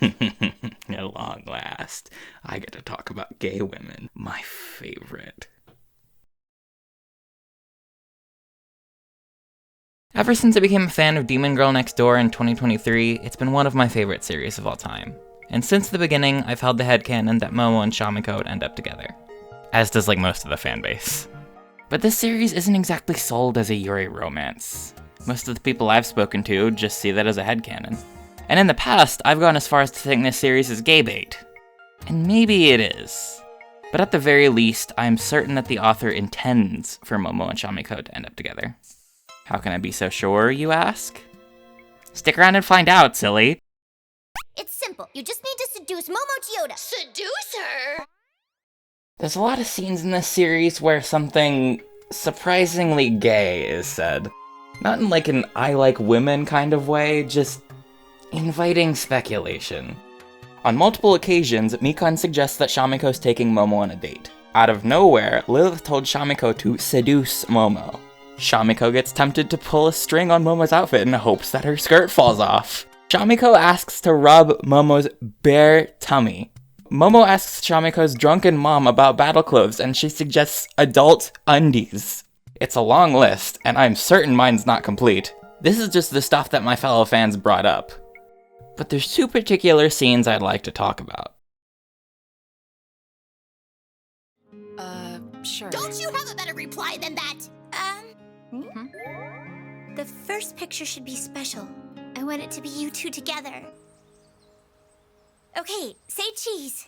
At long last, I get to talk about gay women, my favorite. Ever since I became a fan of Demon Girl Next Door in 2023, it's been one of my favorite series of all time. And since the beginning, I've held the headcanon that Momo and Shamiko would end up together. As does most of the fanbase. But this series isn't exactly sold as a Yuri romance. Most of the people I've spoken to just see that as a headcanon. And in the past, I've gone as far as to think this series is gay bait. And maybe it is. But at the very least, I'm certain that the author intends for Momo and Shamiko to end up together. How can I be so sure, you ask? Stick around and find out, silly. It's simple. You just need to seduce Momo Chiyoda. Seduce her? There's a lot of scenes in this series where something surprisingly gay is said. Not in an I like women kind of way, just inviting speculation. On multiple occasions, Mikan suggests that Shamiko's taking Momo on a date. Out of nowhere, Lilith told Shamiko to seduce Momo. Shamiko gets tempted to pull a string on Momo's outfit in hopes that her skirt falls off. Shamiko asks to rub Momo's bare tummy. Momo asks Shamiko's drunken mom about battle clothes, and she suggests adult undies. It's a long list, and I'm certain mine's not complete. This is just the stuff that my fellow fans brought up. But there's two particular scenes I'd like to talk about. Sure. Don't you have a better reply than that? The first picture should be special. I want it to be you two together. Okay, say cheese.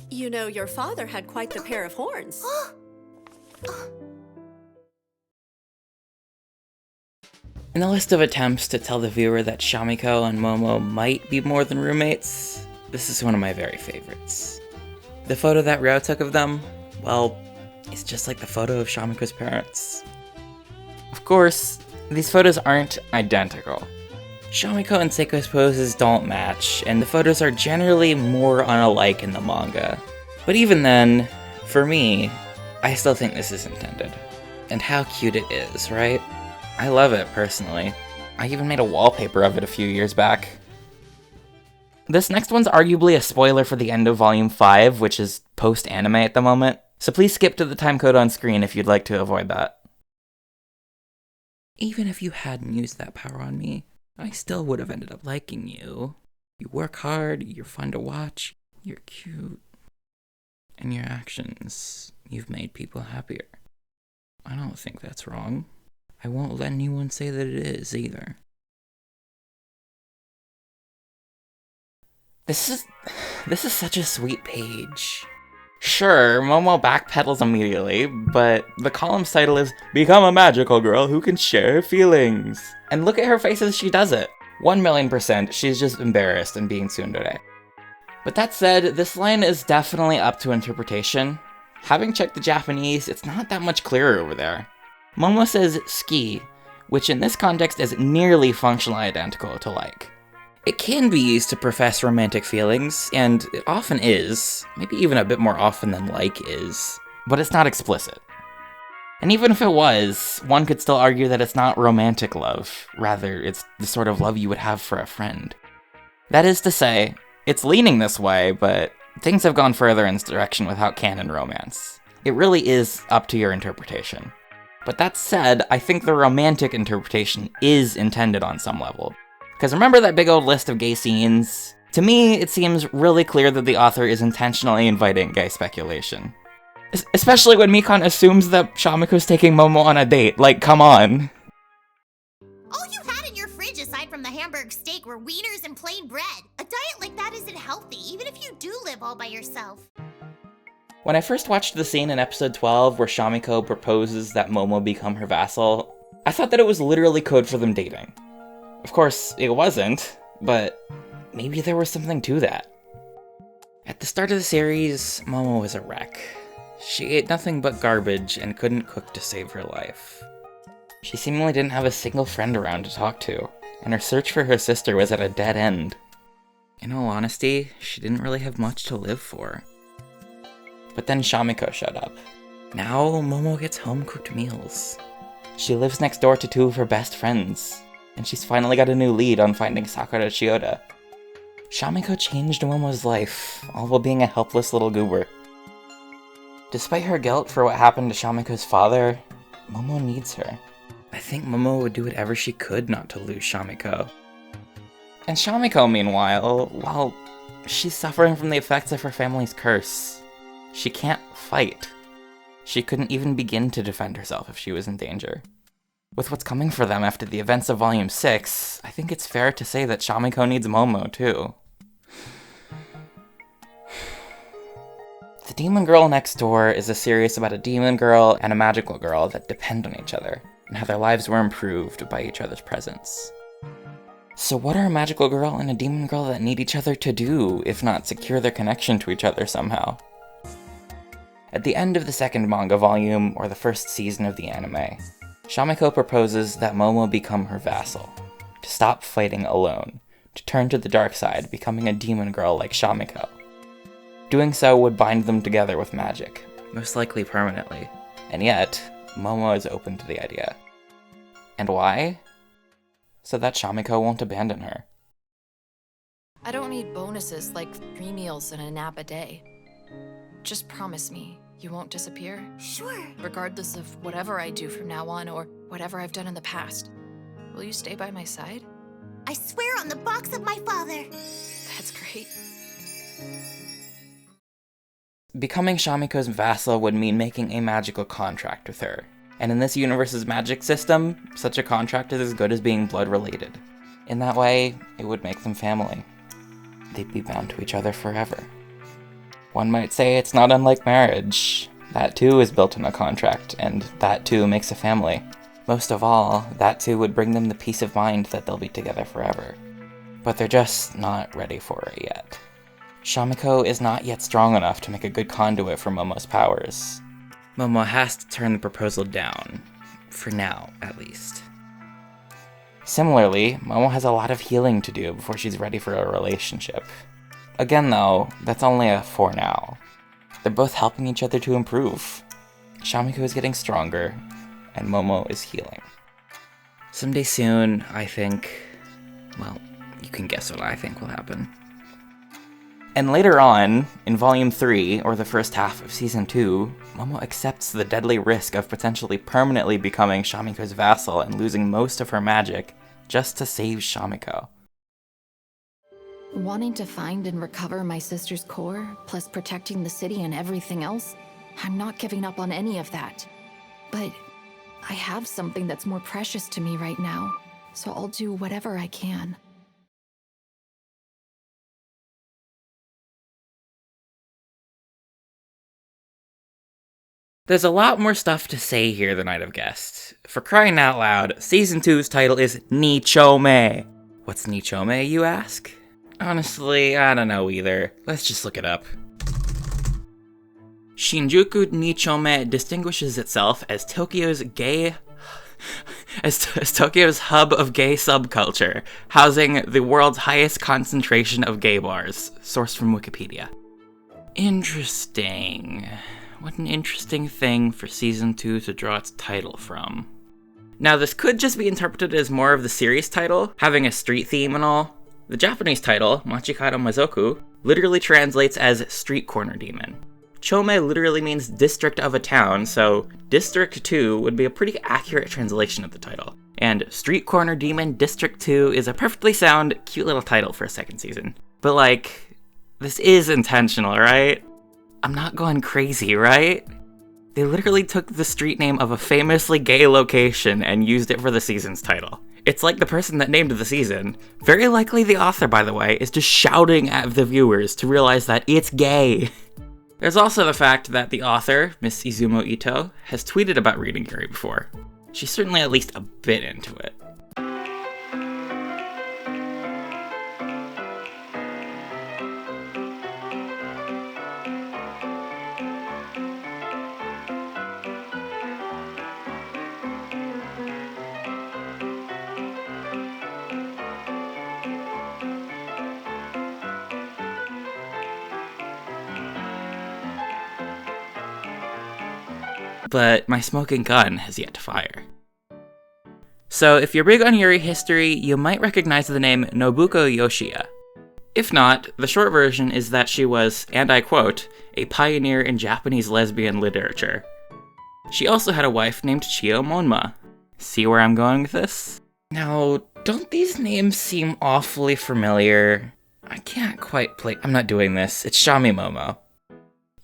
You know, your father had quite the pair of horns. In the list of attempts to tell the viewer that Shamiko and Momo might be more than roommates, this is one of my very favorites. The photo that Ryo took of them, well, it's just like the photo of Shamiko's parents. Of course, these photos aren't identical. Shamiko and Seiko's poses don't match, and the photos are generally more unalike in the manga. But even then, for me, I still think this is intended. And how cute it is, right? I love it, personally. I even made a wallpaper of it a few years back. This next one's arguably a spoiler for the end of Volume 5, which is post-anime at the moment, so please skip to the timecode on screen if you'd like to avoid that. Even if you hadn't used that power on me, I still would have ended up liking you. You work hard, you're fun to watch, you're cute. And your actions, you've made people happier. I don't think that's wrong. I won't let anyone say that it is, either. This is such a sweet page. Sure, Momo backpedals immediately, but the column's title is Become a Magical Girl Who Can Share Her Feelings. And look at her face as she does it. 1,000,000%, she's just embarrassed and being tsundere. But that said, this line is definitely up to interpretation. Having checked the Japanese, it's not that much clearer over there. Momo says ski, which in this context is nearly functionally identical to like. It can be used to profess romantic feelings, and it often is, maybe even a bit more often than like is, but it's not explicit. And even if it was, one could still argue that it's not romantic love, rather it's the sort of love you would have for a friend. That is to say, it's leaning this way, but things have gone further in this direction without canon romance. It really is up to your interpretation. But that said, I think the romantic interpretation is intended on some level. Because remember that big old list of gay scenes? To me, it seems really clear that the author is intentionally inviting gay speculation. Especially when Mikan assumes that Shamiko's taking Momo on a date. Like, come on. All you had in your fridge aside from the Hamburg steak were wieners and plain bread. A diet like that isn't healthy, even if you do live all by yourself. When I first watched the scene in episode 12 where Shamiko proposes that Momo become her vassal, I thought that it was literally code for them dating. Of course, it wasn't, but maybe there was something to that. At the start of the series, Momo was a wreck. She ate nothing but garbage and couldn't cook to save her life. She seemingly didn't have a single friend around to talk to, and her search for her sister was at a dead end. In all honesty, she didn't really have much to live for. But then Shamiko showed up. Now, Momo gets home-cooked meals. She lives next door to two of her best friends, and she's finally got a new lead on finding Sakura Chiyoda. Shamiko changed Momo's life, all while being a helpless little goober. Despite her guilt for what happened to Shamiko's father, Momo needs her. I think Momo would do whatever she could not to lose Shamiko. And Shamiko, meanwhile, well, she's suffering from the effects of her family's curse. She can't fight. She couldn't even begin to defend herself if she was in danger. With what's coming for them after the events of Volume 6, I think it's fair to say that Shamiko needs Momo, too. The Demon Girl Next Door is a series about a demon girl and a magical girl that depend on each other, and how their lives were improved by each other's presence. So what are a magical girl and a demon girl that need each other to do, if not secure their connection to each other somehow? At the end of the second manga volume, or the first season of the anime, Shamiko proposes that Momo become her vassal, to stop fighting alone, to turn to the dark side, becoming a demon girl like Shamiko. Doing so would bind them together with magic, most likely permanently, and yet, Momo is open to the idea. And why? So that Shamiko won't abandon her. I don't need bonuses like 3 meals and a nap a day. Just promise me you won't disappear, Sure. regardless of whatever I do from now on or whatever I've done in the past. Will you stay by my side? I swear on the box of my father. That's great. Becoming Shamiko's vassal would mean making a magical contract with her. And in this universe's magic system, such a contract is as good as being blood-related. In that way, it would make them family. They'd be bound to each other forever. One might say it's not unlike marriage. That too is built in a contract, and that too makes a family. Most of all, that too would bring them the peace of mind that they'll be together forever. But they're just not ready for it yet. Shamiko is not yet strong enough to make a good conduit for Momo's powers. Momo has to turn the proposal down. For now, at least. Similarly, Momo has a lot of healing to do before she's ready for a relationship. Again though, that's only a for now. They're both helping each other to improve. Shamiko is getting stronger, and Momo is healing. Someday soon, I think... well, you can guess what I think will happen. And later on, in Volume 3, or the first half of Season 2, Momo accepts the deadly risk of potentially permanently becoming Shamiko's vassal and losing most of her magic just to save Shamiko. Wanting to find and recover my sister's core, plus protecting the city and everything else, I'm not giving up on any of that. But I have something that's more precious to me right now, so I'll do whatever I can. There's a lot more stuff to say here than I'd have guessed. For crying out loud, Season 2's title is Nichome. What's Nichome, you ask? Honestly, I don't know either. Let's just look it up. Shinjuku Nichome distinguishes itself as Tokyo's Tokyo's hub of gay subculture, housing the world's highest concentration of gay bars, sourced from Wikipedia. Interesting. What an interesting thing for Season 2 to draw its title from. Now, this could just be interpreted as more of the series title, having a street theme and all. The Japanese title, Machikara Mazoku, literally translates as Street Corner Demon. Chome literally means district of a town, so District 2 would be a pretty accurate translation of the title. And Street Corner Demon District 2 is a perfectly sound, cute little title for a second season. But like, this is intentional, right? I'm not going crazy, right? They literally took the street name of a famously gay location and used it for the season's title. It's like the person that named the season, very likely the author by the way, is just shouting at the viewers to realize that it's gay. There's also the fact that the author, Miss Izumo Ito, has tweeted about reading Yuri before. She's certainly at least a bit into it. But my smoking gun has yet to fire. So if you're big on Yuri history, you might recognize the name Nobuko Yoshiya. If not, the short version is that she was, and I quote, a pioneer in Japanese lesbian literature. She also had a wife named Chiyo Monma. See where I'm going with this? Now, don't these names seem awfully familiar? I can't quite I'm not doing this. It's Shami Momo.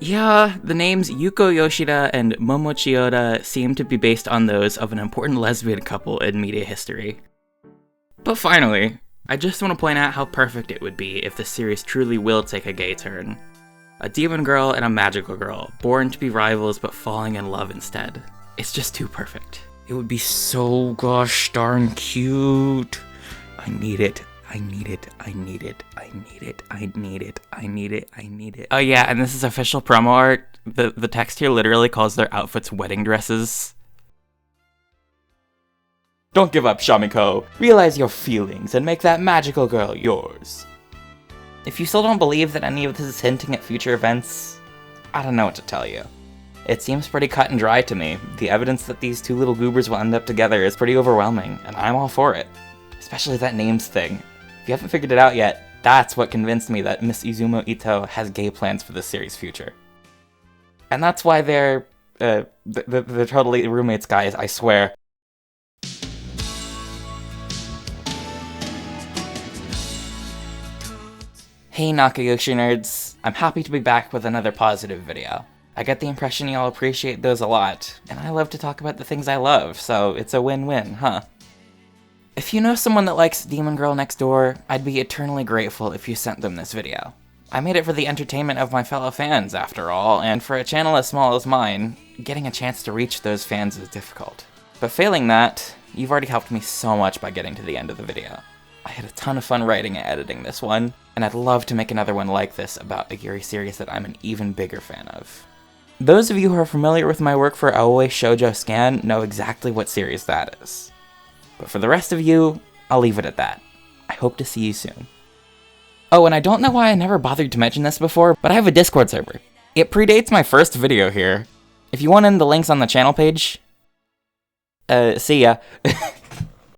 Yeah, the names Yuko Yoshida and Momo Chiyoda seem to be based on those of an important lesbian couple in media history. But finally, I just want to point out how perfect it would be if the series truly will take a gay turn. A demon girl and a magical girl, born to be rivals but falling in love instead. It's just too perfect. It would be so gosh darn cute. I need it. I need it. I need it. I need it. I need it. I need it. I need it. Oh yeah, and this is official promo art. The text here literally calls their outfits wedding dresses. Don't give up, Shamiko. Realize your feelings and make that magical girl yours. If you still don't believe that any of this is hinting at future events, I don't know what to tell you. It seems pretty cut and dry to me. The evidence that these two little goobers will end up together is pretty overwhelming, and I'm all for it. Especially that names thing. If you haven't figured it out yet, that's what convinced me that Miss Izumo Ito has gay plans for the series' future. And that's why they're totally roommates, guys, I swear. Hey Nakayoshi Nerds, I'm happy to be back with another positive video. I get the impression y'all appreciate those a lot, and I love to talk about the things I love, so it's a win-win, huh? If you know someone that likes Demon Girl Next Door, I'd be eternally grateful if you sent them this video. I made it for the entertainment of my fellow fans, after all, and for a channel as small as mine, getting a chance to reach those fans is difficult. But failing that, you've already helped me so much by getting to the end of the video. I had a ton of fun writing and editing this one, and I'd love to make another one like this about a Yuri series that I'm an even bigger fan of. Those of you who are familiar with my work for Aoi Shoujo Scan know exactly what series that is. But for the rest of you, I'll leave it at that. I hope to see you soon. Oh, and I don't know why I never bothered to mention this before, but I have a Discord server. It predates my first video here. If you want in, the link's on the channel page. See ya.